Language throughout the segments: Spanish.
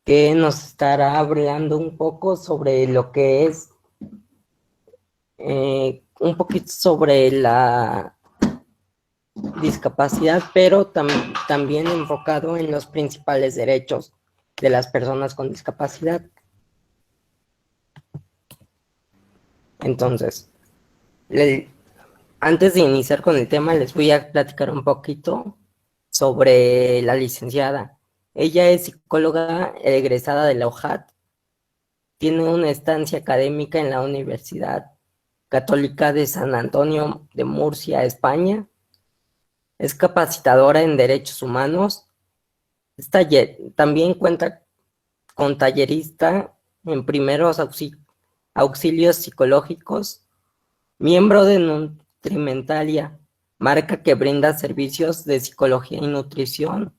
que nos estará hablando un poco sobre lo que es, un poquito sobre la discapacidad, pero también enfocado en los principales derechos de las personas con discapacidad. Entonces, antes de iniciar con el tema, les voy a platicar un poquito sobre la licenciada. Ella es psicóloga egresada de la UJAT, tiene una estancia académica en la Universidad Católica de San Antonio de Murcia, España. Es capacitadora en derechos humanos. También cuenta con tallerista en primeros auxilios psicológicos, miembro de Nutrimentalia, marca que brinda servicios de psicología y nutrición.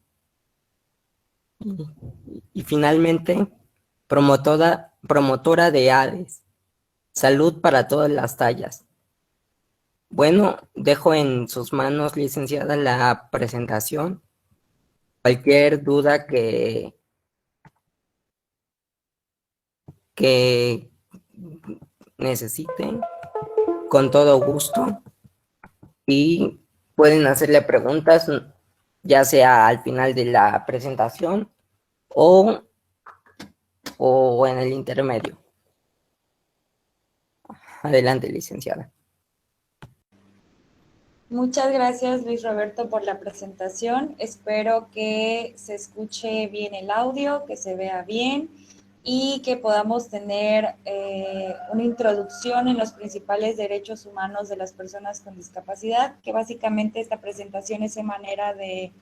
Y finalmente, promotora de ADES, salud para todas las tallas. Bueno, dejo en sus manos, licenciada, la presentación. Cualquier duda que necesiten, con todo gusto. Y pueden hacerle preguntas, ya sea al final de la presentación o, o en el intermedio. Adelante, licenciada. Muchas gracias, Luis Roberto, por la presentación. Espero que se escuche bien el audio, que se vea bien y que podamos tener una introducción en los principales derechos humanos de las personas con discapacidad, que básicamente esta presentación es de manera de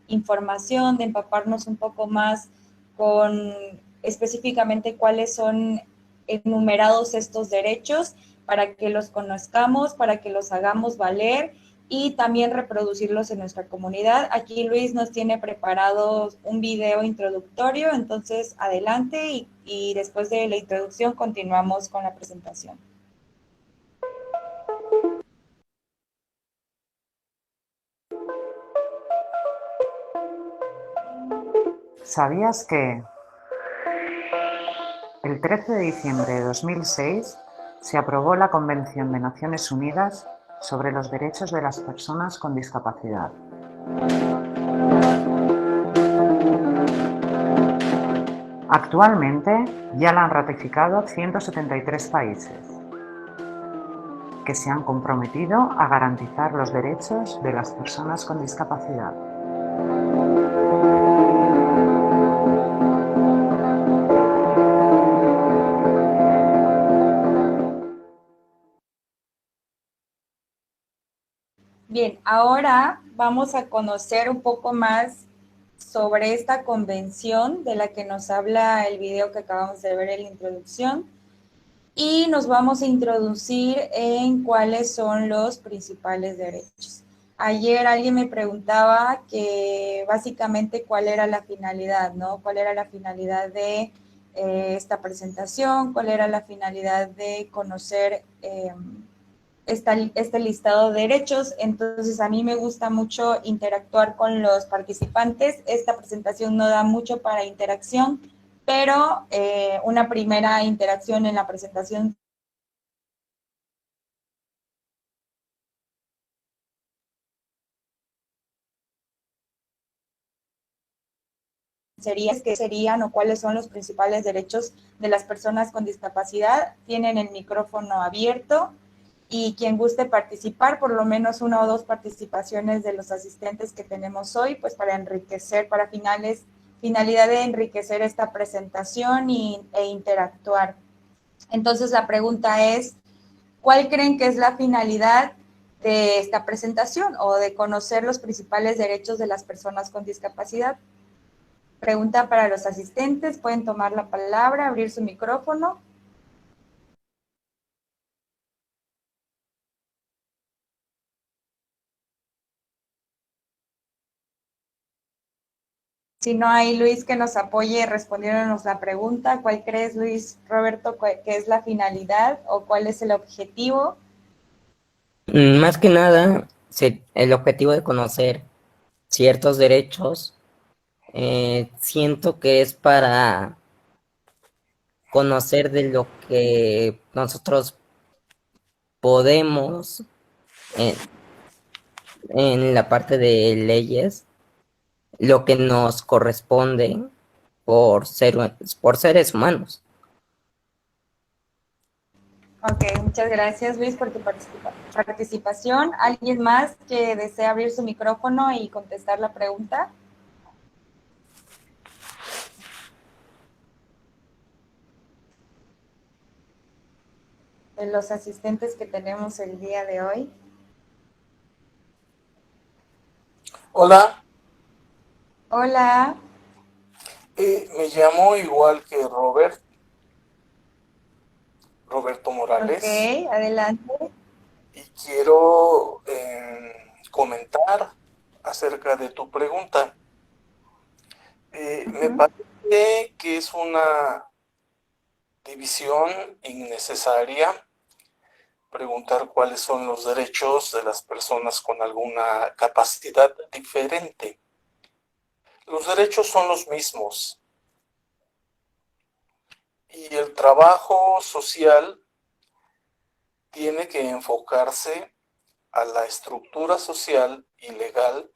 información, de empaparnos un poco más con específicamente cuáles son enumerados estos derechos para que los conozcamos, para que los hagamos valer y también reproducirlos en nuestra comunidad. Aquí Luis nos tiene preparado un video introductorio, entonces adelante y después de la introducción continuamos con la presentación. ¿Sabías que el 13 de diciembre de 2006 se aprobó la Convención de Naciones Unidas sobre los Derechos de las Personas con Discapacidad? Actualmente ya la han ratificado 173 países que se han comprometido a garantizar los derechos de las personas con discapacidad. Bien, ahora vamos a conocer un poco más sobre esta convención de la que nos habla el video que acabamos de ver en la introducción y nos vamos a introducir en cuáles son los principales derechos. Ayer alguien me preguntaba que básicamente cuál era la finalidad, ¿no? ¿Cuál era la finalidad de esta presentación? ¿Cuál era la finalidad de conocer este listado de derechos? Entonces a mí me gusta mucho interactuar con los participantes. Esta presentación no da mucho para interacción, pero una primera interacción en la presentación sería qué serían o cuáles son los principales derechos de las personas con discapacidad. Tienen el micrófono abierto y quien guste participar, por lo menos una o dos participaciones de los asistentes que tenemos hoy, pues para enriquecer, para finalidad de enriquecer esta presentación e interactuar. Entonces la pregunta es, ¿cuál creen que es la finalidad de esta presentación o de conocer los principales derechos de las personas con discapacidad? Pregunta para los asistentes, pueden tomar la palabra, abrir su micrófono. Si no hay Luis que nos apoye respondiéndonos la pregunta, ¿cuál crees, Luis Roberto, que es la finalidad o cuál es el objetivo? Más que nada, el objetivo de conocer ciertos derechos, siento que es para conocer de lo que nosotros podemos en la parte de leyes, lo que nos corresponde por seres humanos. Ok, muchas gracias Luis por tu participación. ¿Alguien más que desea abrir su micrófono y contestar la pregunta? De los asistentes que tenemos el día de hoy. Hola, Hola. me llamo igual que Roberto Morales, Ok, adelante. y quiero comentar acerca de tu pregunta. Me parece que es una división innecesaria preguntar cuáles son los derechos de las personas con alguna capacidad diferente. Los derechos son los mismos. Y el trabajo social tiene que enfocarse a la estructura social y legal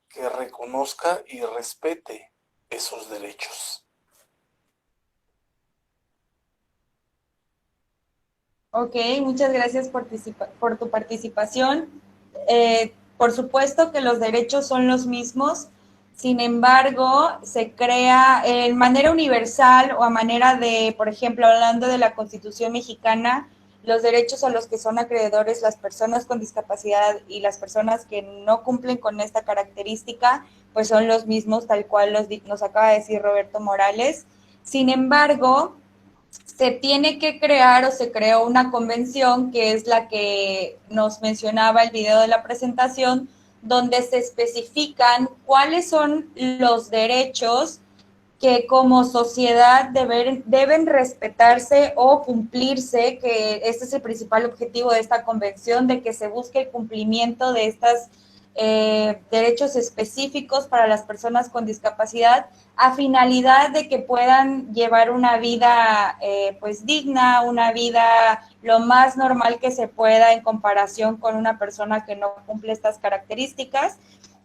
que reconozca y respete esos derechos. Ok, muchas gracias por tu participación. Por supuesto que los derechos son los mismos, sin embargo, se crea en manera universal o a manera de, por ejemplo, hablando de la Constitución mexicana, los derechos a los que son acreedores las personas con discapacidad y las personas que no cumplen con esta característica, pues son los mismos, tal cual nos acaba de decir Roberto Morales. Sin embargo, se tiene que crear o se creó una convención que es la que nos mencionaba el video de la presentación, donde se especifican cuáles son los derechos que como sociedad deben respetarse o cumplirse, que este es el principal objetivo de esta convención, de que se busque el cumplimiento de estos derechos específicos para las personas con discapacidad, a finalidad de que puedan llevar una vida pues digna, una vida lo más normal que se pueda en comparación con una persona que no cumple estas características.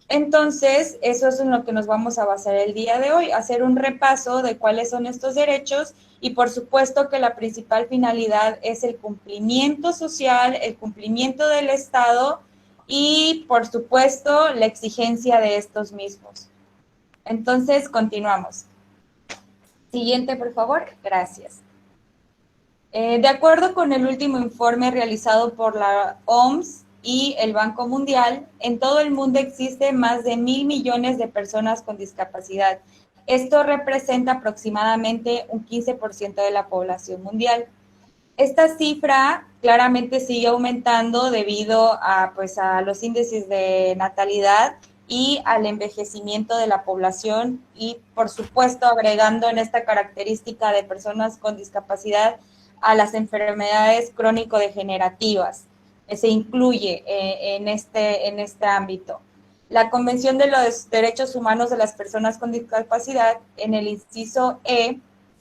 Entonces, eso es en lo que nos vamos a basar el día de hoy, hacer un repaso de cuáles son estos derechos y por supuesto que la principal finalidad es el cumplimiento social, el cumplimiento del Estado y por supuesto la exigencia de estos mismos. Entonces, continuamos. Siguiente, por favor. Gracias. De acuerdo con el último informe realizado por la OMS y el Banco Mundial, en todo el mundo existen más de 1.000 millones de personas con discapacidad. Esto representa aproximadamente un 15% de la población mundial. Esta cifra claramente sigue aumentando debido a, pues, a los índices de natalidad y al envejecimiento de la población y, por supuesto, agregando en esta característica de personas con discapacidad a las enfermedades crónico-degenerativas. Se incluye en este ámbito. La Convención de los Derechos Humanos de las Personas con Discapacidad, en el inciso E,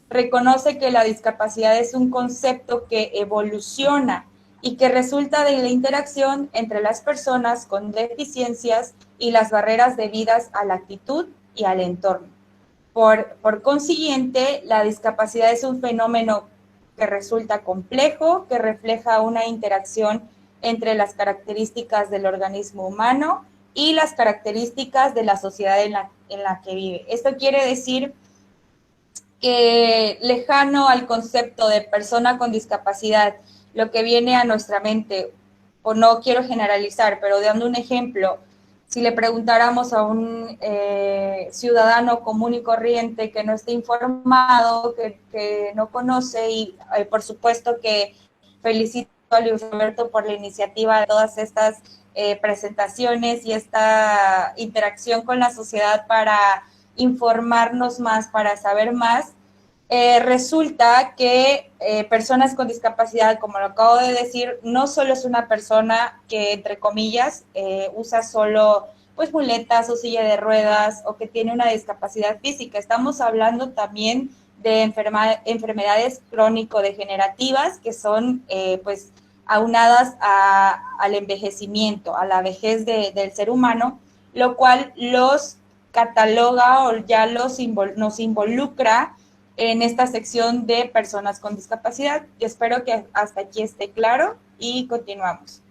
reconoce que la discapacidad es un concepto que evoluciona y que resulta de la interacción entre las personas con deficiencias y las barreras debidas a la actitud y al entorno. Por consiguiente, la discapacidad es un fenómeno que resulta complejo, que refleja una interacción entre las características del organismo humano y las características de la sociedad en la que vive. Esto quiere decir que lejano al concepto de persona con discapacidad, lo que viene a nuestra mente, o no quiero generalizar, pero dando un ejemplo, si le preguntáramos a un ciudadano común y corriente que no esté informado, que no conoce, y por supuesto que felicito a Luis Roberto por la iniciativa de todas estas presentaciones y esta interacción con la sociedad para informarnos más, para saber más, resulta que personas con discapacidad, como lo acabo de decir, no solo es una persona que, entre comillas, usa solo pues muletas o silla de ruedas o que tiene una discapacidad física. Estamos hablando también de enfermedades crónico-degenerativas que son pues aunadas al envejecimiento, a la vejez del ser humano, lo cual los cataloga o ya nos involucra en esta sección de personas con discapacidad. Yo espero que hasta aquí esté claro y continuamos.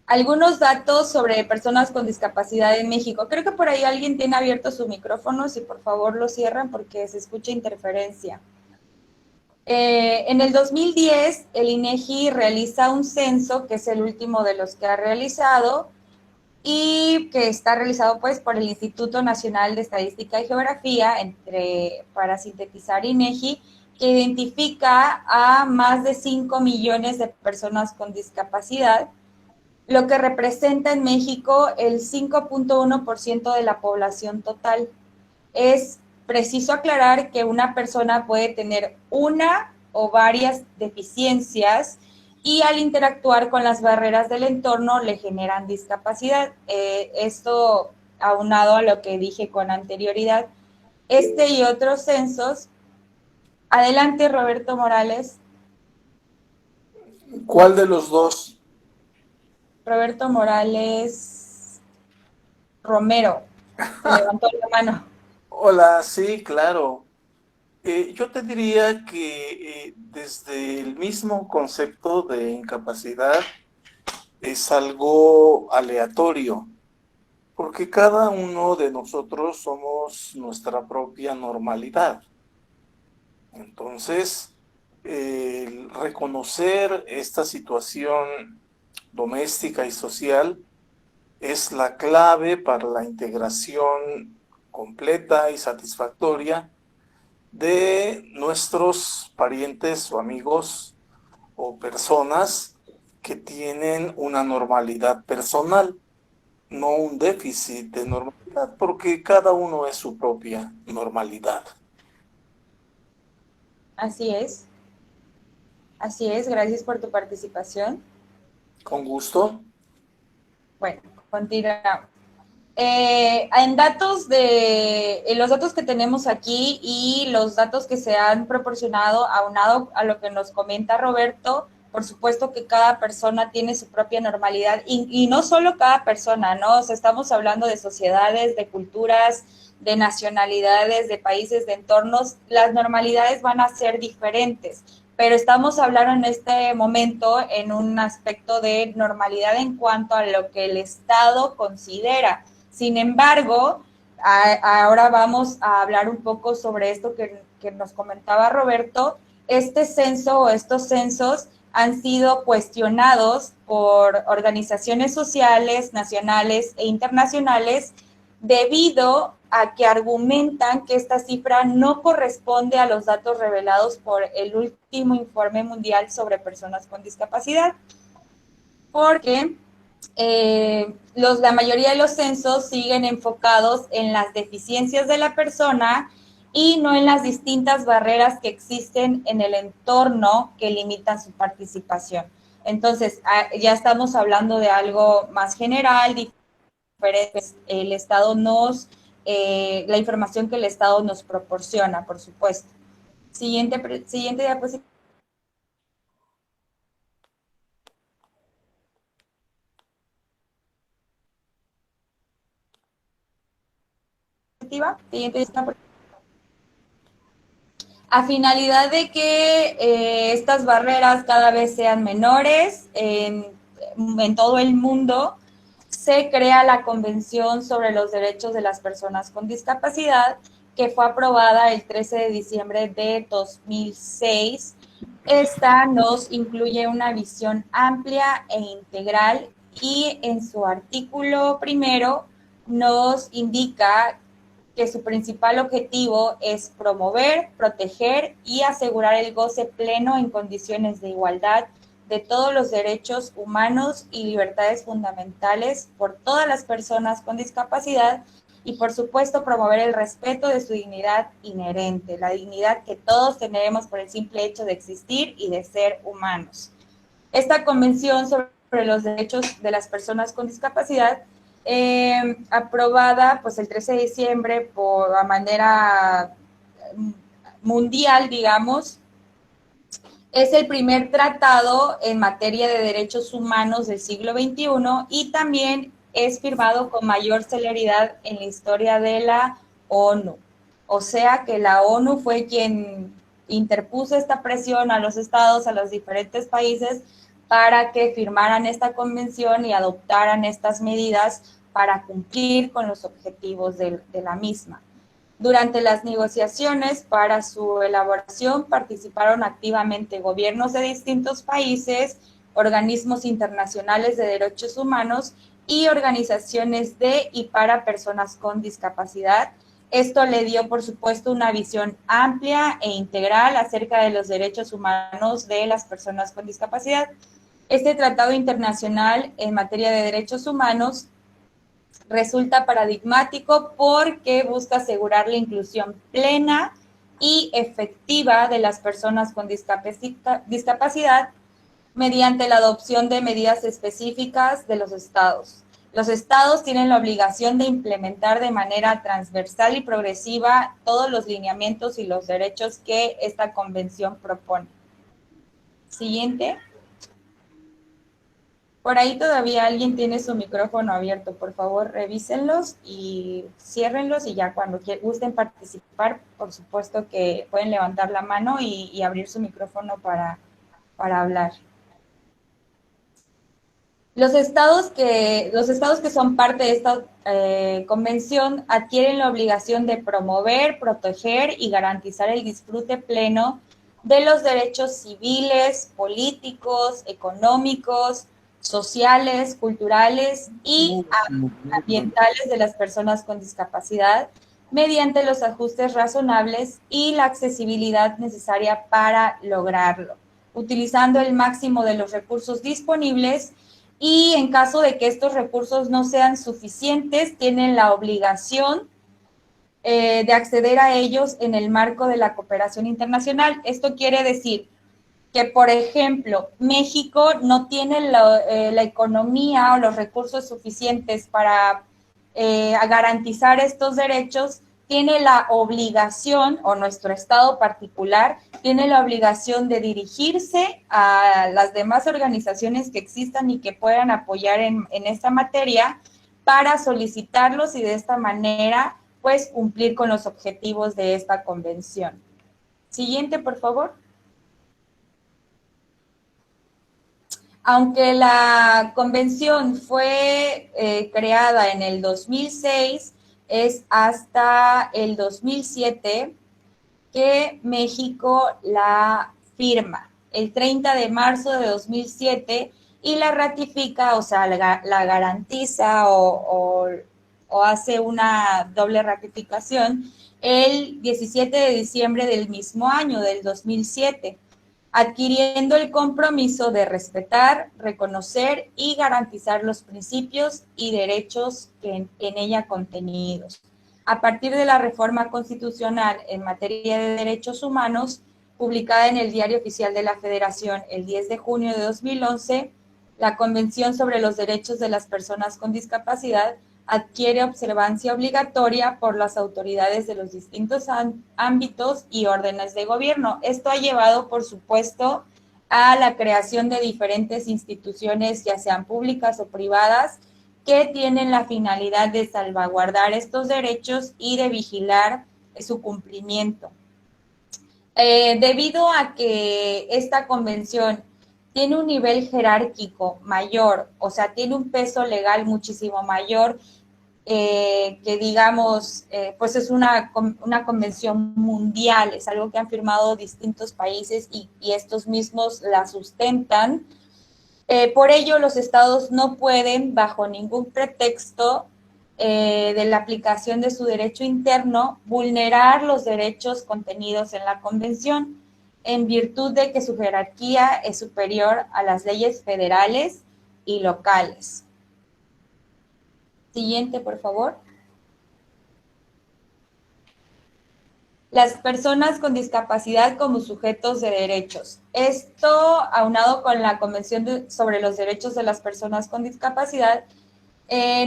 Algunos datos sobre personas con discapacidad en México. Creo que por ahí alguien tiene abierto su micrófono, si por favor lo cierran porque se escucha interferencia. En el 2010, el INEGI realiza un censo, que es el último de los que ha realizado, y que está realizado pues por el Instituto Nacional de Estadística y Geografía, para sintetizar INEGI, que identifica a más de 5 millones de personas con discapacidad, lo que representa en México el 5.1% de la población total. Es preciso aclarar que una persona puede tener una o varias deficiencias y al interactuar con las barreras del entorno le generan discapacidad. Esto aunado a lo que dije con anterioridad. Este y otros censos. Adelante, Roberto Morales. ¿Cuál de los dos? Roberto Morales Romero. Levantó la mano. Hola, sí, claro. Yo te diría que desde el mismo concepto de incapacidad es algo aleatorio, porque cada uno de nosotros somos nuestra propia normalidad. Entonces, el reconocer esta situación doméstica y social es la clave para la integración completa y satisfactoria de nuestros parientes o amigos o personas que tienen una normalidad personal, no un déficit de normalidad, porque cada uno es su propia normalidad. Así es, gracias por tu participación. Con gusto. Bueno, continuamos. En los datos que tenemos aquí y los datos que se han proporcionado, aunado a lo que nos comenta Roberto, por supuesto que cada persona tiene su propia normalidad y no solo cada persona, ¿no? O sea, estamos hablando de sociedades, de culturas, de nacionalidades, de países, de entornos. Las normalidades van a ser diferentes, pero estamos hablando en este momento en un aspecto de normalidad en cuanto a lo que el Estado considera. Sin embargo, ahora vamos a hablar un poco sobre esto que nos comentaba Roberto. Este censo o estos censos han sido cuestionados por organizaciones sociales, nacionales e internacionales, debido a que argumentan que esta cifra no corresponde a los datos revelados por el último informe mundial sobre personas con discapacidad, porque la mayoría de los censos siguen enfocados en las deficiencias de la persona y no en las distintas barreras que existen en el entorno que limitan su participación. Entonces, ya estamos hablando de algo más general, diferente. El Estado la información que el Estado nos proporciona, por supuesto. Siguiente diapositiva. A finalidad de que estas barreras cada vez sean menores en todo el mundo, se crea la Convención sobre los Derechos de las Personas con Discapacidad, que fue aprobada el 13 de diciembre de 2006. Esta nos incluye una visión amplia e integral y en su artículo primero nos indica que su principal objetivo es promover, proteger y asegurar el goce pleno en condiciones de igualdad de todos los derechos humanos y libertades fundamentales por todas las personas con discapacidad y, por supuesto, promover el respeto de su dignidad inherente, la dignidad que todos tenemos por el simple hecho de existir y de ser humanos. Esta Convención sobre los Derechos de las Personas con Discapacidad aprobada pues el 13 de diciembre por la manera mundial, digamos. Es el primer tratado en materia de derechos humanos del siglo XXI y también es firmado con mayor celeridad en la historia de la ONU. O sea que la ONU fue quien interpuso esta presión a los estados, a los diferentes países, para que firmaran esta convención y adoptaran estas medidas para cumplir con los objetivos de la misma. Durante las negociaciones para su elaboración participaron activamente gobiernos de distintos países, organismos internacionales de derechos humanos y organizaciones de y para personas con discapacidad. Esto le dio, por supuesto, una visión amplia e integral acerca de los derechos humanos de las personas con discapacidad. Este tratado internacional en materia de derechos humanos resulta paradigmático porque busca asegurar la inclusión plena y efectiva de las personas con discapacidad mediante la adopción de medidas específicas de los estados. Los estados tienen la obligación de implementar de manera transversal y progresiva todos los lineamientos y los derechos que esta convención propone. Siguiente. Por ahí todavía alguien tiene su micrófono abierto. Por favor, revísenlos y ciérrenlos y ya cuando gusten participar, por supuesto que pueden levantar la mano y abrir su micrófono para hablar. Los estados que son parte de esta convención adquieren la obligación de promover, proteger y garantizar el disfrute pleno de los derechos civiles, políticos, económicos, sociales, culturales y ambientales de las personas con discapacidad mediante los ajustes razonables y la accesibilidad necesaria para lograrlo, utilizando el máximo de los recursos disponibles y en caso de que estos recursos no sean suficientes, tienen la obligación de acceder a ellos en el marco de la cooperación internacional. Esto quiere decir que, por ejemplo, México no tiene la economía o los recursos suficientes para garantizar estos derechos, tiene la obligación, o nuestro estado particular, tiene la obligación de dirigirse a las demás organizaciones que existan y que puedan apoyar en esta materia para solicitarlos y de esta manera, pues, cumplir con los objetivos de esta convención. Siguiente, por favor. Aunque la convención fue creada en el 2006, es hasta el 2007 que México la firma, el 30 de marzo de 2007, y la ratifica, o sea, la garantiza o hace una doble ratificación el 17 de diciembre del mismo año, del 2007. Adquiriendo el compromiso de respetar, reconocer y garantizar los principios y derechos en ella contenidos. A partir de la reforma constitucional en materia de derechos humanos, publicada en el Diario Oficial de la Federación el 10 de junio de 2011, la Convención sobre los Derechos de las Personas con Discapacidad adquiere observancia obligatoria por las autoridades de los distintos ámbitos y órdenes de gobierno. Esto ha llevado, por supuesto, a la creación de diferentes instituciones, ya sean públicas o privadas, que tienen la finalidad de salvaguardar estos derechos y de vigilar su cumplimiento. Debido a que esta convención tiene un nivel jerárquico mayor, o sea, tiene un peso legal muchísimo mayor, que digamos, pues es una convención mundial, es algo que han firmado distintos países y estos mismos la sustentan. Por ello, los estados no pueden, bajo ningún pretexto de la aplicación de su derecho interno, vulnerar los derechos contenidos en la convención, en virtud de que su jerarquía es superior a las leyes federales y locales. Siguiente, por favor. Las personas con discapacidad como sujetos de derechos. Esto, aunado con la Convención sobre los Derechos de las Personas con Discapacidad,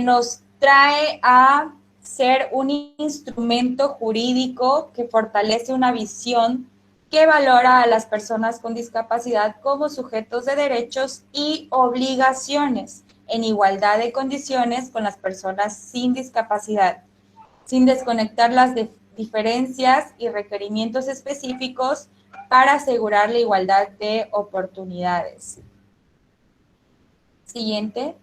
nos trae a ser un instrumento jurídico que fortalece una visión que valora a las personas con discapacidad como sujetos de derechos y obligaciones en igualdad de condiciones con las personas sin discapacidad, sin desconectar las diferencias y requerimientos específicos para asegurar la igualdad de oportunidades. Siguiente.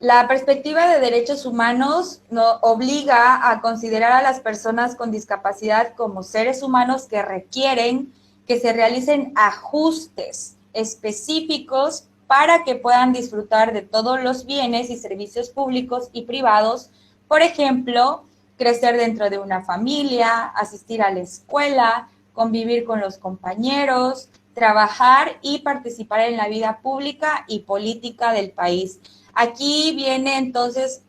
La perspectiva de derechos humanos nos obliga a considerar a las personas con discapacidad como seres humanos que requieren que se realicen ajustes específicos para que puedan disfrutar de todos los bienes y servicios públicos y privados, por ejemplo, crecer dentro de una familia, asistir a la escuela, convivir con los compañeros, trabajar y participar en la vida pública y política del país. Aquí viene entonces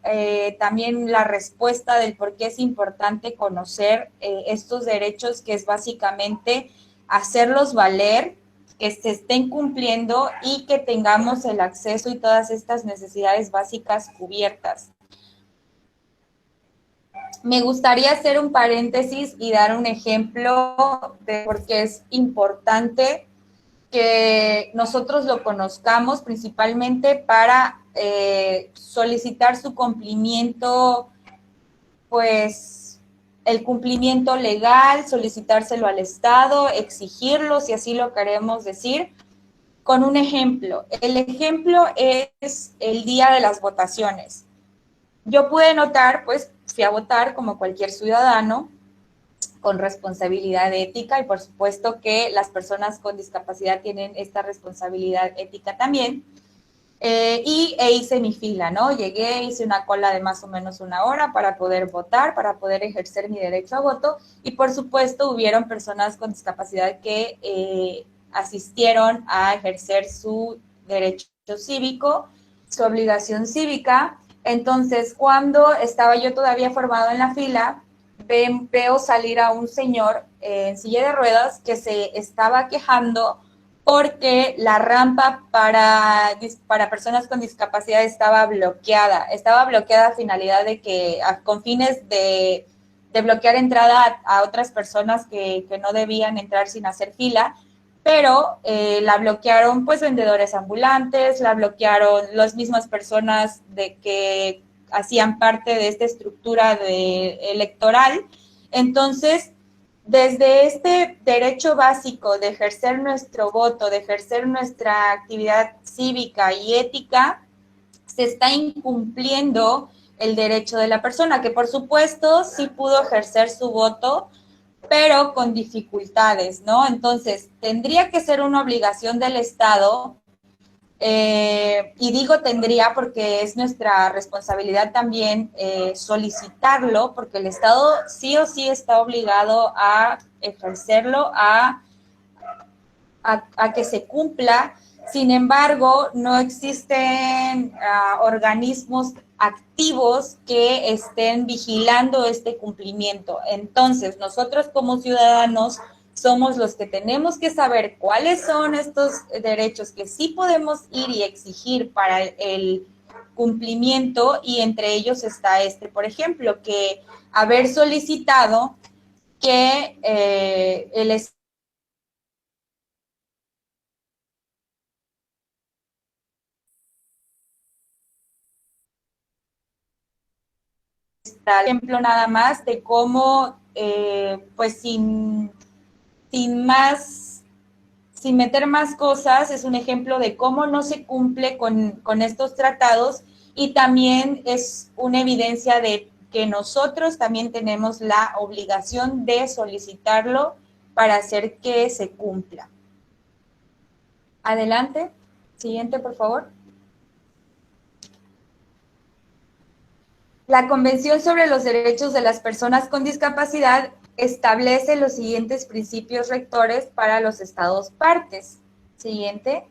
también la respuesta del por qué es importante conocer estos derechos, que es básicamente hacerlos valer, que se estén cumpliendo y que tengamos el acceso y todas estas necesidades básicas cubiertas. Me gustaría hacer un paréntesis y dar un ejemplo de por qué es importante que nosotros lo conozcamos, principalmente para solicitar su cumplimiento, pues el cumplimiento legal, solicitárselo al Estado, exigirlo, si así lo queremos decir, con un ejemplo. El ejemplo es el día de las votaciones. Yo pude notar, pues fui a votar como cualquier ciudadano, con responsabilidad ética, y por supuesto que las personas con discapacidad tienen esta responsabilidad ética también, e hice mi fila, ¿no? Llegué, hice una cola de más o menos 1 hora para poder votar, para poder ejercer mi derecho a voto, y por supuesto hubieron personas con discapacidad que asistieron a ejercer su derecho cívico, su obligación cívica. Entonces, cuando estaba yo todavía formado en la fila, veo salir a un señor en silla de ruedas que se estaba quejando porque la rampa para personas con discapacidad estaba bloqueada. Estaba bloqueada a finalidad de que, con fines de bloquear entrada a otras personas que no debían entrar sin hacer fila, pero la bloquearon pues vendedores ambulantes, la bloquearon las mismas personas de que hacían parte de esta estructura electoral. Entonces, desde este derecho básico de ejercer nuestro voto, de ejercer nuestra actividad cívica y ética, se está incumpliendo el derecho de la persona, que por supuesto sí pudo ejercer su voto, pero con dificultades, ¿no? Entonces, tendría que ser una obligación del Estado. Y digo tendría porque es nuestra responsabilidad también solicitarlo, porque el Estado sí o sí está obligado a ejercerlo, a que se cumpla. Sin embargo, no existen organismos activos que estén vigilando este cumplimiento. Entonces, nosotros como ciudadanos somos los que tenemos que saber cuáles son estos derechos que sí podemos ir y exigir para el cumplimiento, y entre ellos está por ejemplo, que haber solicitado que el ejemplo nada más de cómo, pues sin meter más cosas, es un ejemplo de cómo no se cumple con estos tratados, y también es una evidencia de que nosotros también tenemos la obligación de solicitarlo para hacer que se cumpla. Adelante, siguiente, por favor. La Convención sobre los Derechos de las Personas con Discapacidad establece los siguientes principios rectores para los Estados partes. Siguiente.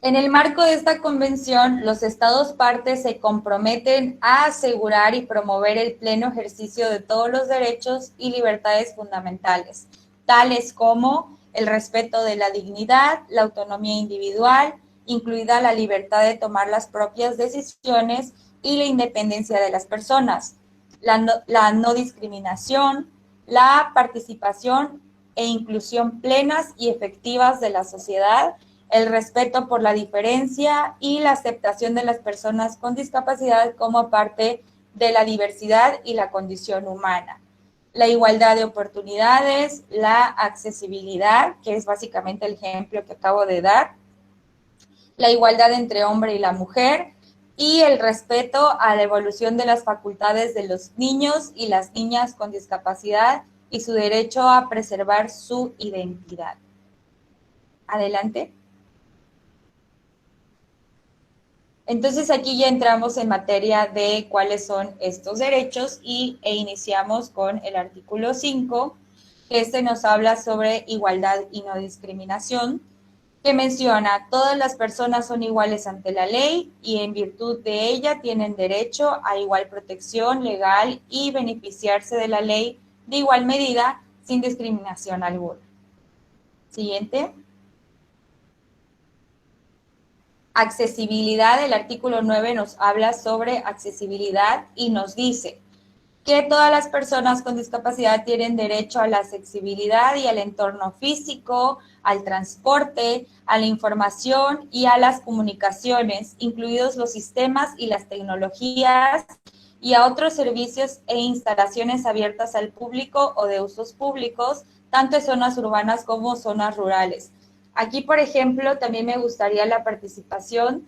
En el marco de esta convención, los Estados partes se comprometen a asegurar y promover el pleno ejercicio de todos los derechos y libertades fundamentales, tales como el respeto de la dignidad, la autonomía individual incluida la libertad de tomar las propias decisiones y la independencia de las personas, la no discriminación, la participación e inclusión plenas y efectivas de la sociedad, el respeto por la diferencia y la aceptación de las personas con discapacidad como parte de la diversidad y la condición humana. La igualdad de oportunidades, la accesibilidad, que es básicamente el ejemplo que acabo de dar, la igualdad entre hombre y la mujer, y el respeto a la evolución de las facultades de los niños y las niñas con discapacidad y su derecho a preservar su identidad. Adelante. Entonces aquí ya entramos en materia de cuáles son estos derechos e iniciamos con el artículo 5, que nos habla sobre igualdad y no discriminación, que menciona: todas las personas son iguales ante la ley y en virtud de ella tienen derecho a igual protección legal y beneficiarse de la ley de igual medida sin discriminación alguna. Siguiente. Accesibilidad. El artículo 9 nos habla sobre accesibilidad y nos dice que todas las personas con discapacidad tienen derecho a la accesibilidad y al entorno físico, al transporte, a la información y a las comunicaciones, incluidos los sistemas y las tecnologías, y a otros servicios e instalaciones abiertas al público o de usos públicos, tanto en zonas urbanas como zonas rurales. Aquí, por ejemplo, también me gustaría la participación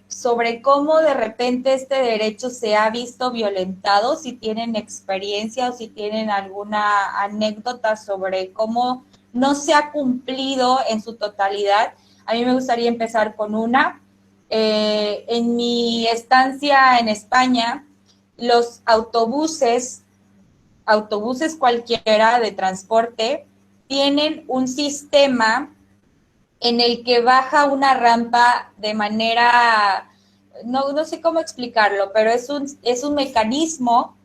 sobre cómo de repente este derecho se ha visto violentado, si tienen experiencia o si tienen alguna anécdota sobre cómo no se ha cumplido en su totalidad. A mí me gustaría empezar con una. En mi estancia en España, los autobuses cualquiera de transporte, tienen un sistema en el que baja una rampa de manera, no sé cómo explicarlo, pero es un mecanismo,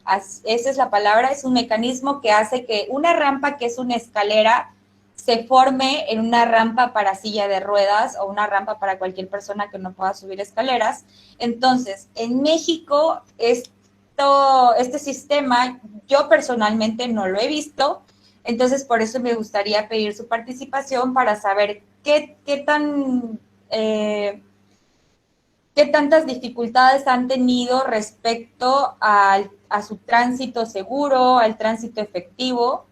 esa es la palabra, es un mecanismo que hace que una rampa que es una escalera se forme en una rampa para silla de ruedas o una rampa para cualquier persona que no pueda subir escaleras. Entonces, en México, este sistema yo personalmente no lo he visto, entonces por eso me gustaría pedir su participación para saber qué tantas dificultades han tenido respecto a su tránsito seguro, al tránsito efectivo.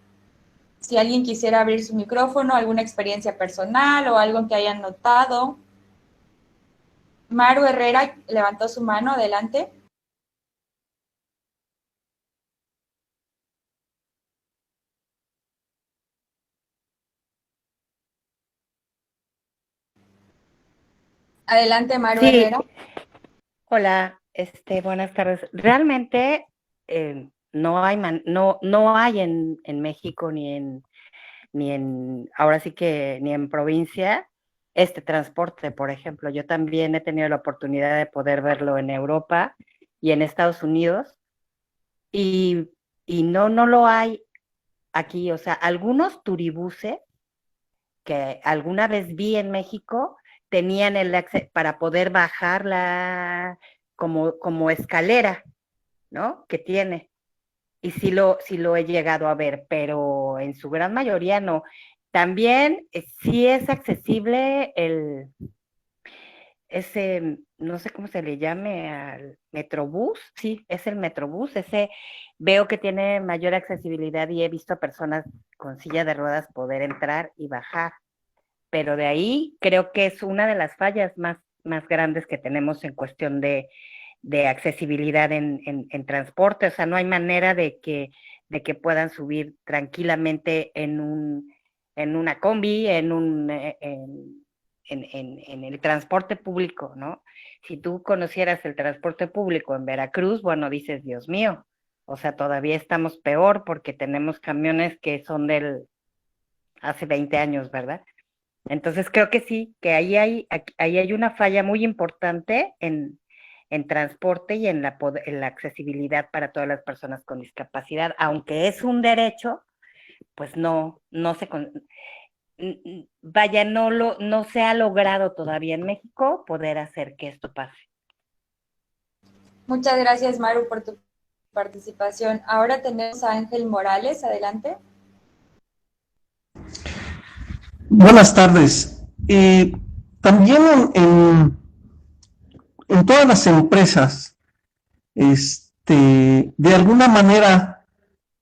Si alguien quisiera abrir su micrófono, alguna experiencia personal o algo que hayan notado. Maru Herrera levantó su mano, adelante. Adelante, Maru Sí, Herrera. hola, buenas tardes. Realmente no hay en México ahora sí que ni en provincia este transporte, por ejemplo. Yo también he tenido la oportunidad de poder verlo en Europa y en Estados Unidos y no lo hay aquí. O sea, algunos turibuses que alguna vez vi en México tenían el acceso para poder bajar como escalera, ¿no? Que tiene. Y sí lo he llegado a ver, pero en su gran mayoría no. También sí es accesible ese, no sé cómo se le llame, al Metrobús, sí, es el Metrobús, ese veo que tiene mayor accesibilidad y he visto a personas con silla de ruedas poder entrar y bajar. Pero de ahí creo que es una de las fallas más grandes que tenemos en cuestión de accesibilidad en transporte. O sea, no hay manera de que puedan subir tranquilamente en una combi, en el transporte público, ¿no? Si tú conocieras el transporte público en Veracruz, bueno, dices, Dios mío, o sea, todavía estamos peor porque tenemos camiones que son hace 20 años, ¿verdad? Entonces creo que sí, que ahí hay una falla muy importante en transporte y en la accesibilidad para todas las personas con discapacidad, aunque es un derecho, pues no se vaya, no se ha logrado todavía en México poder hacer que esto pase. Muchas gracias, Maru, por tu participación. Ahora tenemos a Ángel Morales, adelante. Buenas tardes. También en todas las empresas, de alguna manera,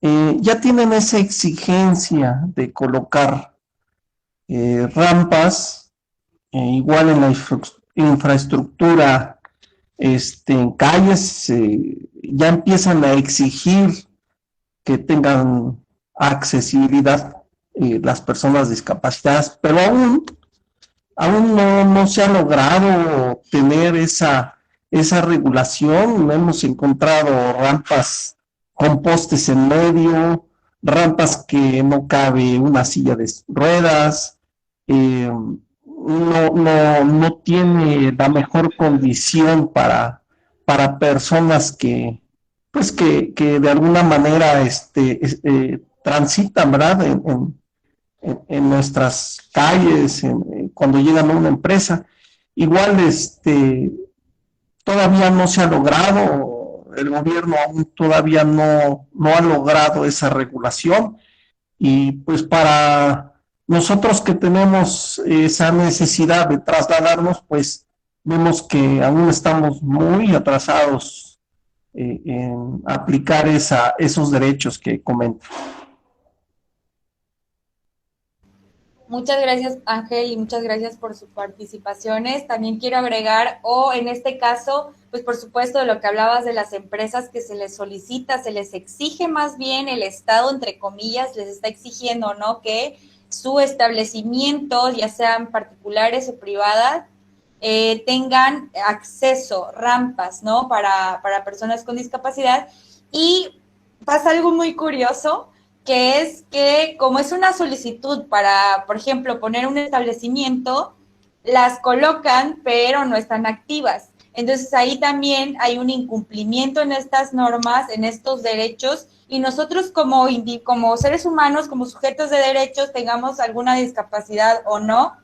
ya tienen esa exigencia de colocar rampas, igual en la infraestructura, en calles, ya empiezan a exigir que tengan accesibilidad las personas discapacitadas, pero aún no se ha logrado tener esa regulación. Hemos encontrado rampas con postes en medio, rampas que no cabe una silla de ruedas, no tiene la mejor condición para personas que de alguna manera transitan, ¿verdad? En nuestras calles, cuando llegan a una empresa. Igual, todavía no se ha logrado, el gobierno aún todavía no ha logrado esa regulación, y pues para nosotros que tenemos esa necesidad de trasladarnos, pues vemos que aún estamos muy atrasados en aplicar esos derechos que comento. Muchas gracias, Ángel, y muchas gracias por sus participaciones. También quiero agregar, en este caso, pues por supuesto, de lo que hablabas de las empresas que se les solicita, se les exige más bien el Estado, entre comillas, les está exigiendo, ¿no?, que su establecimiento, ya sean particulares o privadas, tengan acceso, rampas, ¿no?, para personas con discapacidad. Y pasa algo muy curioso, que es que como es una solicitud para, por ejemplo, poner un establecimiento, las colocan, pero no están activas. Entonces ahí también hay un incumplimiento en estas normas, en estos derechos, y nosotros como seres humanos, como sujetos de derechos, tengamos alguna discapacidad o no,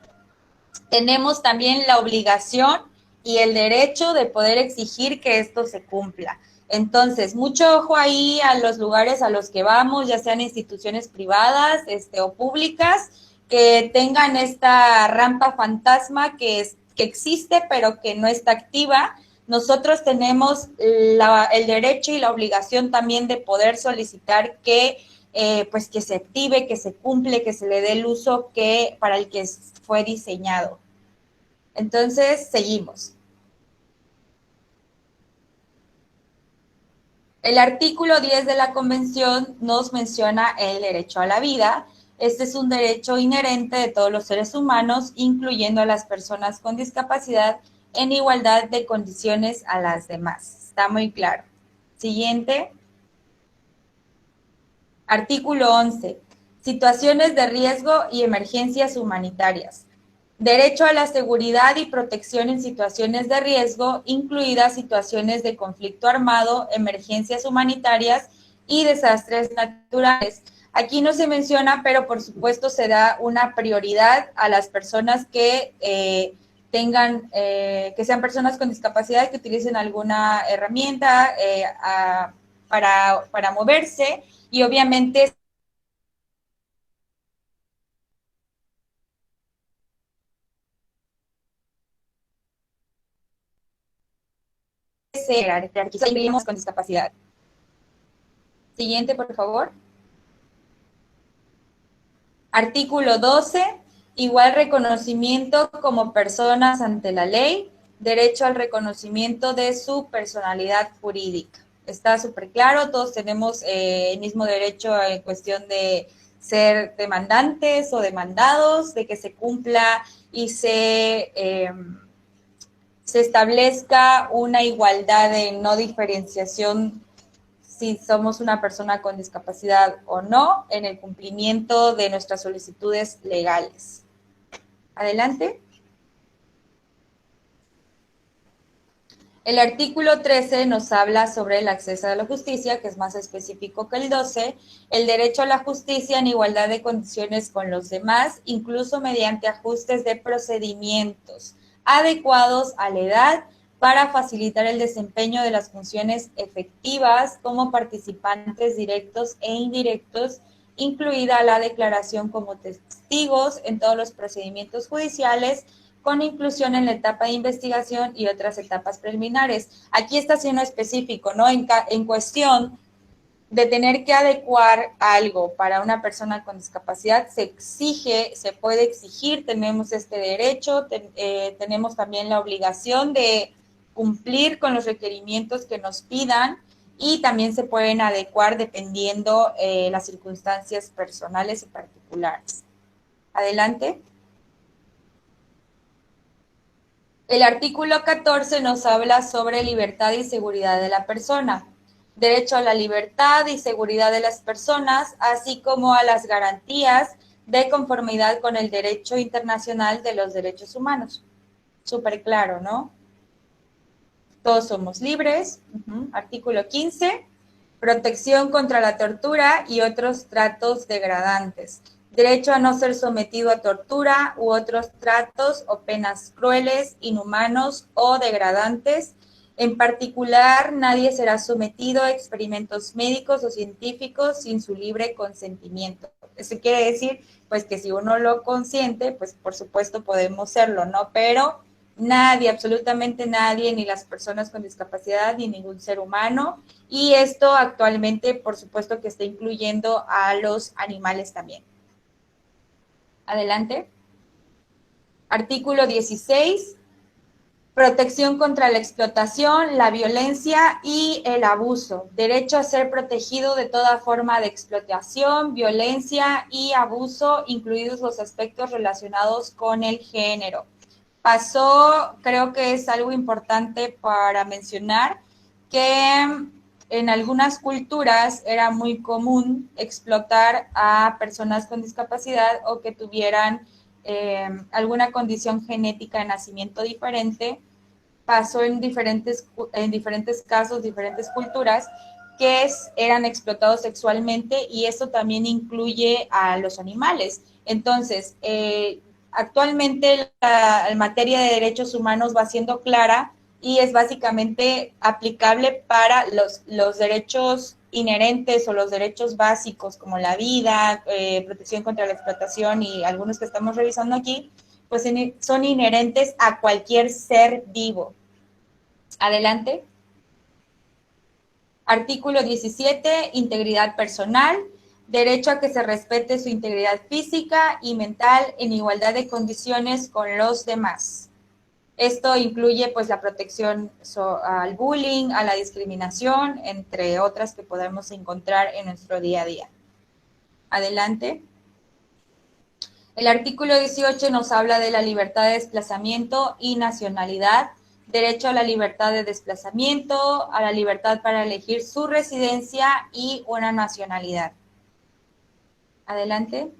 tenemos también la obligación y el derecho de poder exigir que esto se cumpla. Entonces, mucho ojo ahí a los lugares a los que vamos, ya sean instituciones privadas o públicas, que tengan esta rampa fantasma que existe pero que no está activa. Nosotros tenemos el derecho y la obligación también de poder solicitar que pues que se active, que se cumple, que se le dé el uso para el que fue diseñado. Entonces, seguimos. El artículo 10 de la Convención nos menciona el derecho a la vida. Este es un derecho inherente de todos los seres humanos, incluyendo a las personas con discapacidad, en igualdad de condiciones a las demás. Está muy claro. Siguiente. Artículo 11. Situaciones de riesgo y emergencias humanitarias. Derecho a la seguridad y protección en situaciones de riesgo, incluidas situaciones de conflicto armado, emergencias humanitarias y desastres naturales. Aquí no se menciona, pero por supuesto se da una prioridad a las personas que que sean personas con discapacidad, que utilicen alguna herramienta para moverse, y obviamente jerarquizamos con discapacidad. Siguiente, por favor. Artículo 12. Igual reconocimiento como personas ante la ley. Derecho al reconocimiento de su personalidad jurídica. Está súper claro, todos tenemos el mismo derecho en cuestión de ser demandantes o demandados, de que se cumpla y se establezca una igualdad de no diferenciación si somos una persona con discapacidad o no en el cumplimiento de nuestras solicitudes legales. Adelante. El artículo 13 nos habla sobre el acceso a la justicia, que es más específico que el 12, el derecho a la justicia en igualdad de condiciones con los demás, incluso mediante ajustes de procedimientos adecuados a la edad para facilitar el desempeño de las funciones efectivas como participantes directos e indirectos, incluida la declaración como testigos en todos los procedimientos judiciales, con inclusión en la etapa de investigación y otras etapas preliminares. Aquí está siendo específico, ¿no? En cuestión de tener que adecuar algo para una persona con discapacidad, se exige, se puede exigir, tenemos este derecho, tenemos también la obligación de cumplir con los requerimientos que nos pidan y también se pueden adecuar dependiendo las circunstancias personales y particulares. Adelante. El artículo 14 nos habla sobre libertad y seguridad de la persona, derecho a la libertad y seguridad de las personas, así como a las garantías de conformidad con el derecho internacional de los derechos humanos. Súper claro, ¿no? Todos somos libres. Artículo 15, protección contra la tortura y otros tratos degradantes. Derecho a no ser sometido a tortura u otros tratos o penas crueles, inhumanos o degradantes. En particular, nadie será sometido a experimentos médicos o científicos sin su libre consentimiento. Eso quiere decir, pues, que si uno lo consiente, pues, por supuesto, podemos serlo, ¿no? Pero nadie, absolutamente nadie, ni las personas con discapacidad, ni ningún ser humano. Y esto actualmente, por supuesto, que está incluyendo a los animales también. Adelante. Artículo 16. Protección contra la explotación, la violencia y el abuso. Derecho a ser protegido de toda forma de explotación, violencia y abuso, incluidos los aspectos relacionados con el género. Pasó, creo que es algo importante para mencionar, que en algunas culturas era muy común explotar a personas con discapacidad o que tuvieran alguna condición genética de nacimiento diferente. Pasó en diferentes casos, diferentes culturas, que eran explotados sexualmente, y eso también incluye a los animales. Entonces, actualmente la materia de derechos humanos va siendo clara y es básicamente aplicable para los derechos inherentes o los derechos básicos como la vida, protección contra la explotación y algunos que estamos revisando aquí, pues son inherentes a cualquier ser vivo. Adelante. Artículo 17, integridad personal. Derecho a que se respete su integridad física y mental en igualdad de condiciones con los demás. Esto incluye, pues, la protección al bullying, a la discriminación, entre otras que podemos encontrar en nuestro día a día. Adelante. El artículo 18 nos habla de la libertad de desplazamiento y nacionalidad, derecho a la libertad de desplazamiento, a la libertad para elegir su residencia y una nacionalidad. Adelante.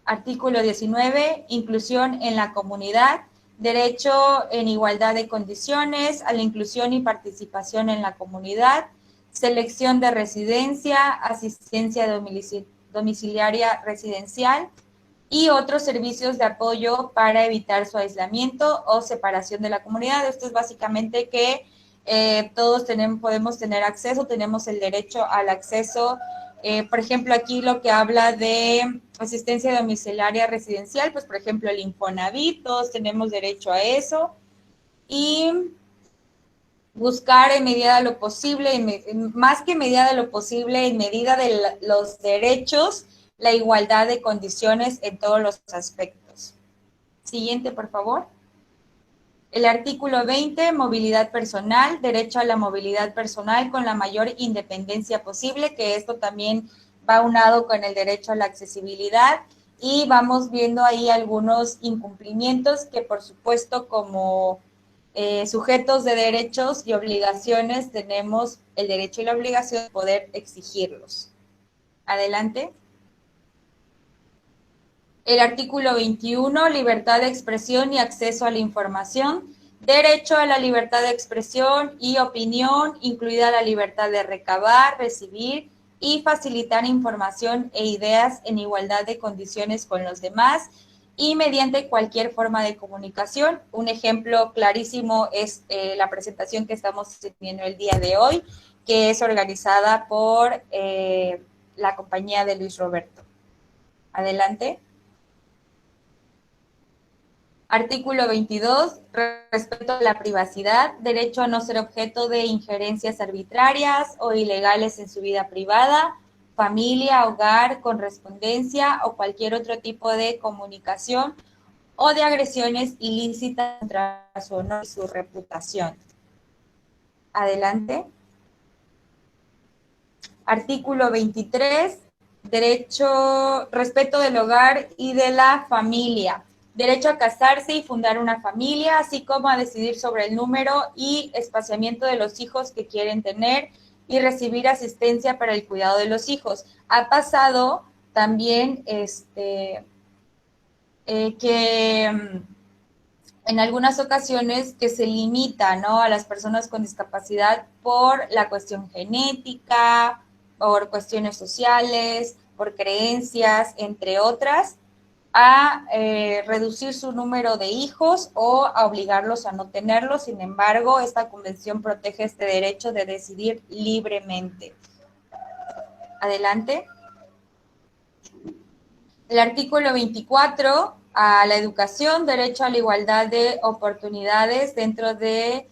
Artículo 19, inclusión en la comunidad, derecho en igualdad de condiciones a la inclusión y participación en la comunidad, selección de residencia, asistencia domiciliaria residencial y otros servicios de apoyo para evitar su aislamiento o separación de la comunidad. Esto es básicamente que todos podemos tener acceso, tenemos el derecho al acceso. Por ejemplo, aquí lo que habla de asistencia domiciliaria residencial, pues por ejemplo el Infonavit, todos tenemos derecho a eso. Y buscar en medida de lo posible, más que en medida de lo posible, en medida de los derechos, la igualdad de condiciones en todos los aspectos. Siguiente, por favor. El artículo 20, movilidad personal, derecho a la movilidad personal con la mayor independencia posible, que esto también va unado con el derecho a la accesibilidad, y vamos viendo ahí algunos incumplimientos que, por supuesto, como sujetos de derechos y obligaciones, tenemos el derecho y la obligación de poder exigirlos. Adelante. El artículo 21, libertad de expresión y acceso a la información, Derecho a la libertad de expresión y opinión, incluida la libertad de recabar, recibir y facilitar información e ideas en igualdad de condiciones con los demás y mediante cualquier forma de comunicación. Un ejemplo clarísimo es la presentación que estamos teniendo el día de hoy, que es organizada por la compañía de Luis Roberto. Adelante. Artículo 22, respeto a la privacidad, derecho a no ser objeto de injerencias arbitrarias o ilegales en su vida privada, familia, hogar, correspondencia o cualquier otro tipo de comunicación o de agresiones ilícitas contra su honor y su reputación. Adelante. Artículo 23, respeto del hogar y de la familia. Derecho a casarse y fundar una familia, así como a decidir sobre el número y espaciamiento de los hijos que quieren tener y recibir asistencia para el cuidado de los hijos. Ha pasado también que en algunas ocasiones que se limita, ¿no?, a las personas con discapacidad por la cuestión genética, por cuestiones sociales, por creencias, entre otras, a reducir su número de hijos o a obligarlos a no tenerlos. Sin embargo, esta convención protege este derecho de decidir libremente. Adelante. El artículo 24, a la educación, derecho a la igualdad de oportunidades dentro de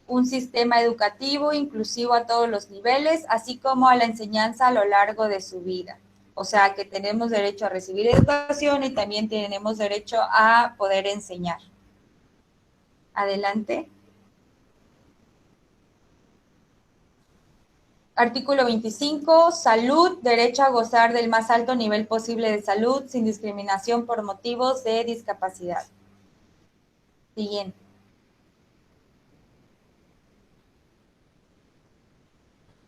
un sistema educativo inclusivo a todos los niveles, así como a la enseñanza a lo largo de su vida. O sea, que tenemos derecho a recibir educación y también tenemos derecho a poder enseñar. Adelante. Artículo 25, salud, derecho a gozar del más alto nivel posible de salud sin discriminación por motivos de discapacidad. Siguiente.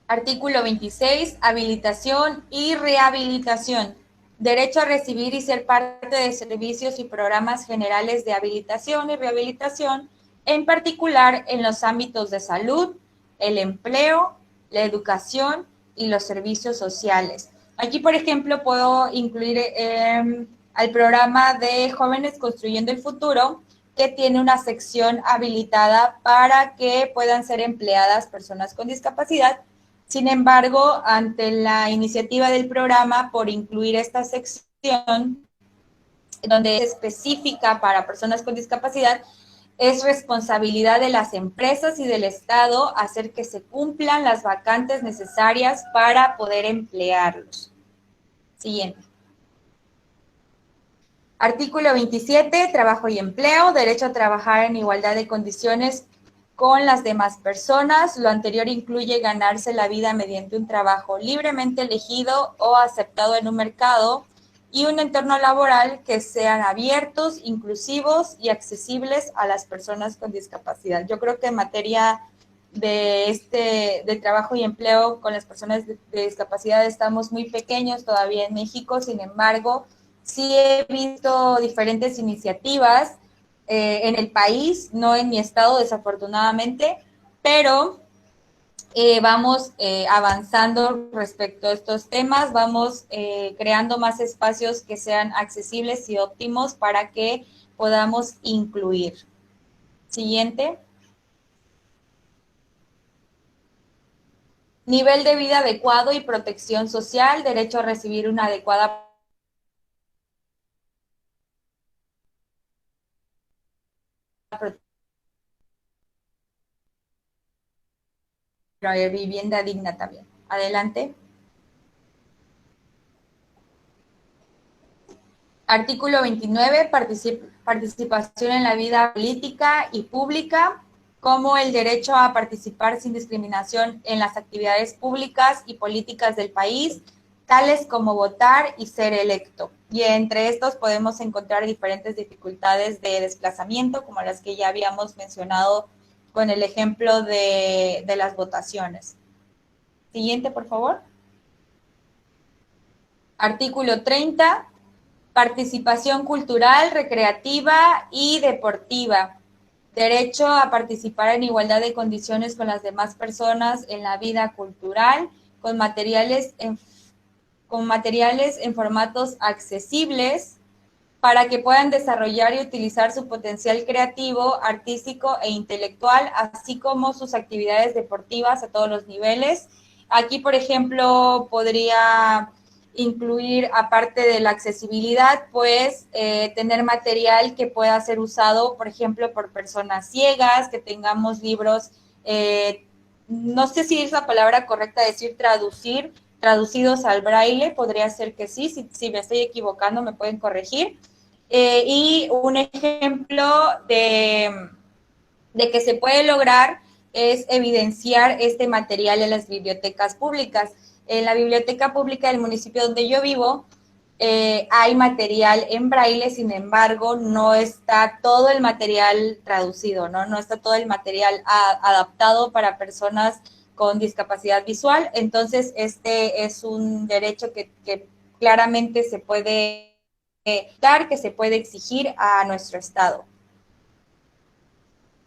Artículo 26, habilitación y rehabilitación. Derecho a recibir y ser parte de servicios y programas generales de habilitación y rehabilitación, en particular en los ámbitos de salud, el empleo, la educación y los servicios sociales. Aquí, por ejemplo, puedo incluir al programa de Jóvenes Construyendo el Futuro, que tiene una sección habilitada para que puedan ser empleadas personas con discapacidad. Sin embargo, ante la iniciativa del programa por incluir esta sección, donde es específica para personas con discapacidad, es responsabilidad de las empresas y del Estado hacer que se cumplan las vacantes necesarias para poder emplearlos. Siguiente. Artículo 27, trabajo y empleo, derecho a trabajar en igualdad de condiciones con las demás personas. Lo anterior incluye ganarse la vida mediante un trabajo libremente elegido o aceptado en un mercado y un entorno laboral que sean abiertos, inclusivos y accesibles a las personas con discapacidad. Yo creo que en materia de trabajo y empleo con las personas de discapacidad estamos muy pequeños todavía en México. Sin embargo, sí he visto diferentes iniciativas en el país, no en mi estado desafortunadamente, pero vamos avanzando respecto a estos temas, vamos creando más espacios que sean accesibles y óptimos para que podamos incluir. Siguiente. Nivel de vida adecuado y protección social, derecho a recibir una adecuada vivienda digna también. Adelante. Artículo 29, participación en la vida política y pública, como el derecho a participar sin discriminación en las actividades públicas y políticas del país, tales como votar y ser electo. Y entre estos podemos encontrar diferentes dificultades de desplazamiento, como las que ya habíamos mencionado con el ejemplo de las votaciones. Siguiente, por favor. Artículo 30, participación cultural, recreativa y deportiva. Derecho a participar en igualdad de condiciones con las demás personas en la vida cultural, con materiales en formatos accesibles para que puedan desarrollar y utilizar su potencial creativo, artístico e intelectual, así como sus actividades deportivas a todos los niveles. Aquí, por ejemplo, podría incluir, aparte de la accesibilidad, pues tener material que pueda ser usado, por ejemplo, por personas ciegas, que tengamos libros, no sé si es la palabra correcta decir traducidos al braille, podría ser que sí, si me estoy equivocando me pueden corregir. Y un ejemplo de que se puede lograr es evidenciar este material en las bibliotecas públicas. En la biblioteca pública del municipio donde yo vivo, hay material en braille, sin embargo, no está todo el material traducido, no está todo el material adaptado para personas con discapacidad visual. Entonces, este es un derecho que claramente se puede dar, que se puede exigir a nuestro Estado.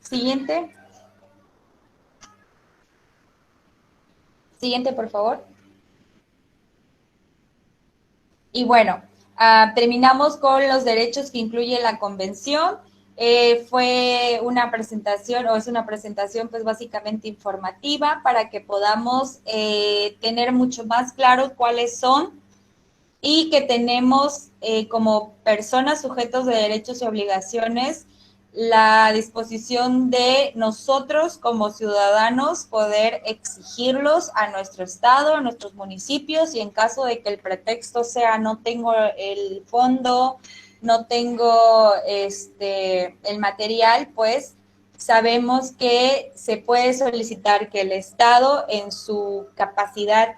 Siguiente. Siguiente, por favor. Y bueno, terminamos con los derechos que incluye la convención. Fue una presentación, o es una presentación pues básicamente informativa para que podamos tener mucho más claro cuáles son y que tenemos como personas sujetos de derechos y obligaciones la disposición de nosotros como ciudadanos poder exigirlos a nuestro estado, a nuestros municipios, y en caso de que el pretexto sea no tengo el fondo, no tengo el material, pues sabemos que se puede solicitar que el Estado, en su capacidad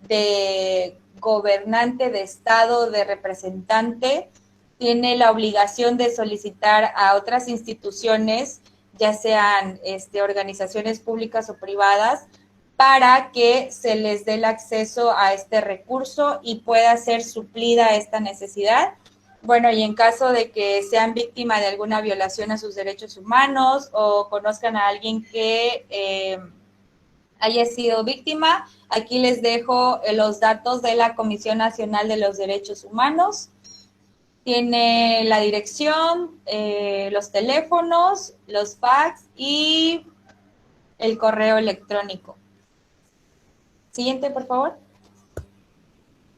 de gobernante de Estado, de representante, tiene la obligación de solicitar a otras instituciones, ya sean organizaciones públicas o privadas, para que se les dé el acceso a este recurso y pueda ser suplida esta necesidad. Bueno, y en caso de que sean víctimas de alguna violación a sus derechos humanos o conozcan a alguien que haya sido víctima, aquí les dejo los datos de la Comisión Nacional de los Derechos Humanos. Tiene la dirección, los teléfonos, los fax y el correo electrónico. Siguiente, por favor.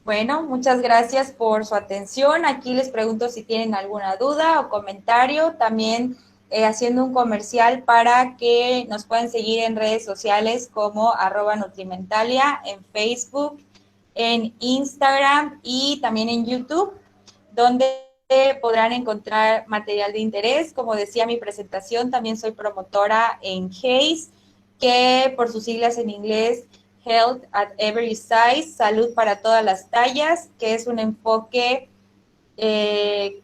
Bueno, muchas gracias por su atención. Aquí les pregunto si tienen alguna duda o comentario. También haciendo un comercial para que nos puedan seguir en redes sociales como @Nutrimentalia, en Facebook, en Instagram y también en YouTube, donde podrán encontrar material de interés. Como decía mi presentación, también soy promotora en HACE, que por sus siglas en inglés, Health at Every Size, salud para todas las tallas, que es un enfoque que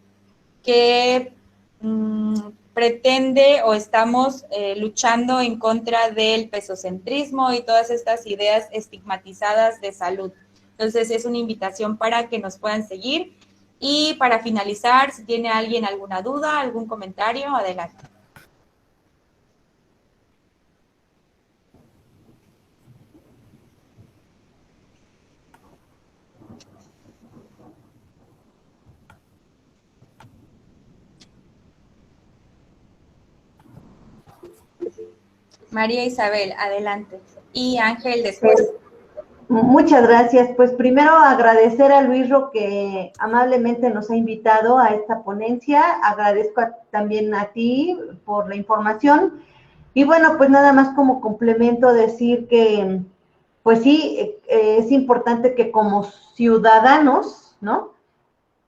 pretende o estamos luchando en contra del pesocentrismo y todas estas ideas estigmatizadas de salud. Entonces es una invitación para que nos puedan seguir. Y para finalizar, si tiene alguien alguna duda, algún comentario, adelante. María Isabel, adelante. Y Ángel después. Muchas gracias. Pues primero agradecer a Luisro que amablemente nos ha invitado a esta ponencia. Agradezco también a ti por la información. Y bueno, pues nada más como complemento decir que, pues sí, es importante que como ciudadanos, ¿no?,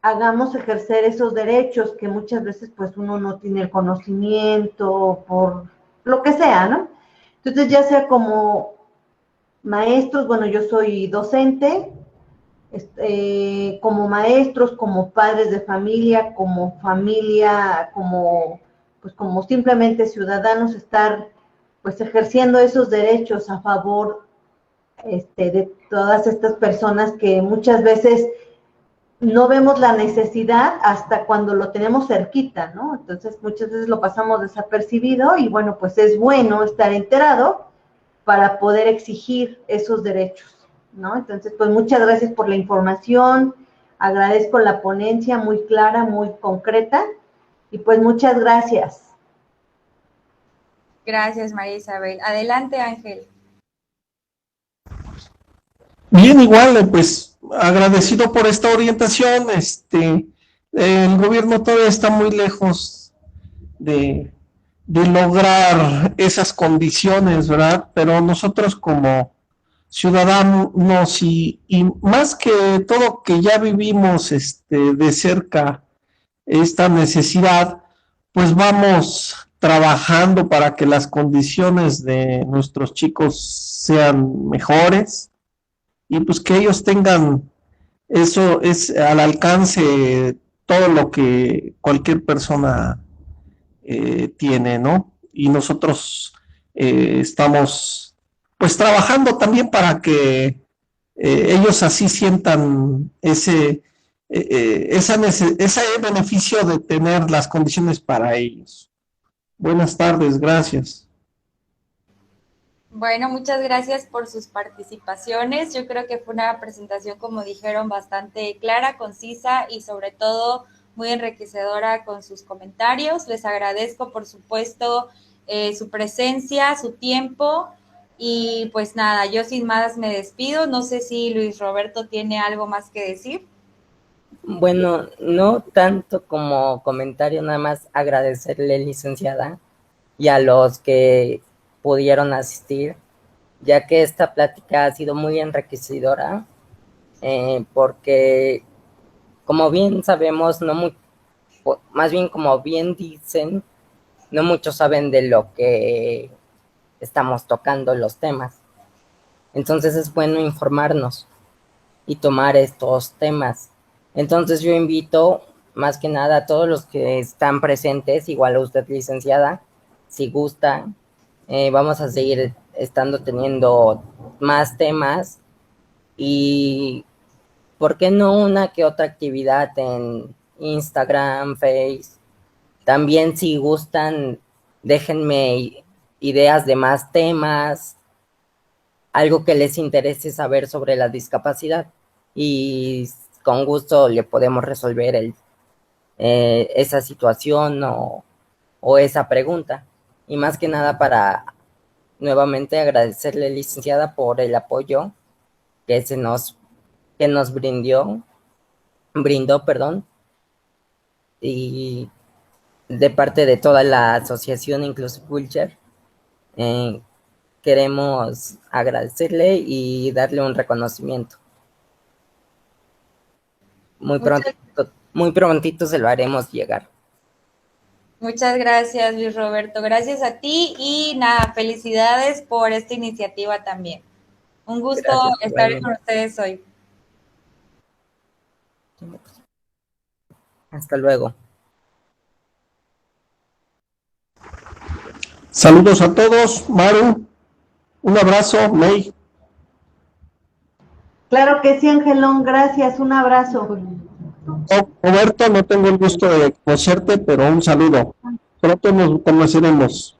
hagamos ejercer esos derechos que muchas veces pues uno no tiene el conocimiento por lo que sea, ¿no? Entonces ya sea como maestros, bueno, yo soy docente, como maestros, como padres de familia, pues como simplemente ciudadanos, estar pues ejerciendo esos derechos a favor de todas estas personas que muchas veces no vemos la necesidad hasta cuando lo tenemos cerquita, ¿no? Entonces muchas veces lo pasamos desapercibido y bueno, pues es bueno estar enterado para poder exigir esos derechos, ¿no? Entonces, pues muchas gracias por la información, agradezco la ponencia muy clara, muy concreta, y pues muchas gracias. Gracias, María Isabel. Adelante, Ángel. Bien, igual, pues agradecido por esta orientación. El gobierno todavía está muy lejos de lograr esas condiciones, ¿verdad? Pero nosotros como ciudadanos y más que todo que ya vivimos de cerca esta necesidad, pues vamos trabajando para que las condiciones de nuestros chicos sean mejores y pues que ellos tengan eso es al alcance todo lo que cualquier persona tiene, ¿no? Y nosotros estamos pues trabajando también para que ellos así sientan ese beneficio de tener las condiciones para ellos. Buenas tardes, gracias. Bueno, muchas gracias por sus participaciones. Yo creo que fue una presentación, como dijeron, bastante clara, concisa y sobre todo muy enriquecedora con sus comentarios. Les agradezco, por supuesto, su presencia, su tiempo y pues nada, yo sin más me despido. No sé si Luis Roberto tiene algo más que decir. Bueno, no tanto como comentario, nada más agradecerle, licenciada, y a los que pudieron asistir, ya que esta plática ha sido muy enriquecedora, porque como bien sabemos, más bien como bien dicen, no muchos saben de lo que estamos tocando los temas. Entonces es bueno informarnos y tomar estos temas. Entonces yo invito más que nada a todos los que están presentes, igual a usted, licenciada, si gusta, vamos a seguir teniendo más temas y ¿por qué no una que otra actividad en Instagram, Face? También si gustan, déjenme ideas de más temas, algo que les interese saber sobre la discapacidad y con gusto le podemos resolver esa situación o esa pregunta. Y más que nada para nuevamente agradecerle, licenciada, por el apoyo que nos brindó, perdón, y de parte de toda la asociación Inclusive Wheelchair, queremos agradecerle y darle un reconocimiento. Muy prontito se lo haremos llegar. Muchas gracias, Luis Roberto. Gracias a ti y nada, felicidades por esta iniciativa también. Un gusto estar con ustedes hoy. Hasta luego. Saludos a todos, Maru. Un abrazo, May. Claro que sí, Angelón, gracias, un abrazo. Roberto, no tengo el gusto de conocerte, pero un saludo. Pronto nos conoceremos.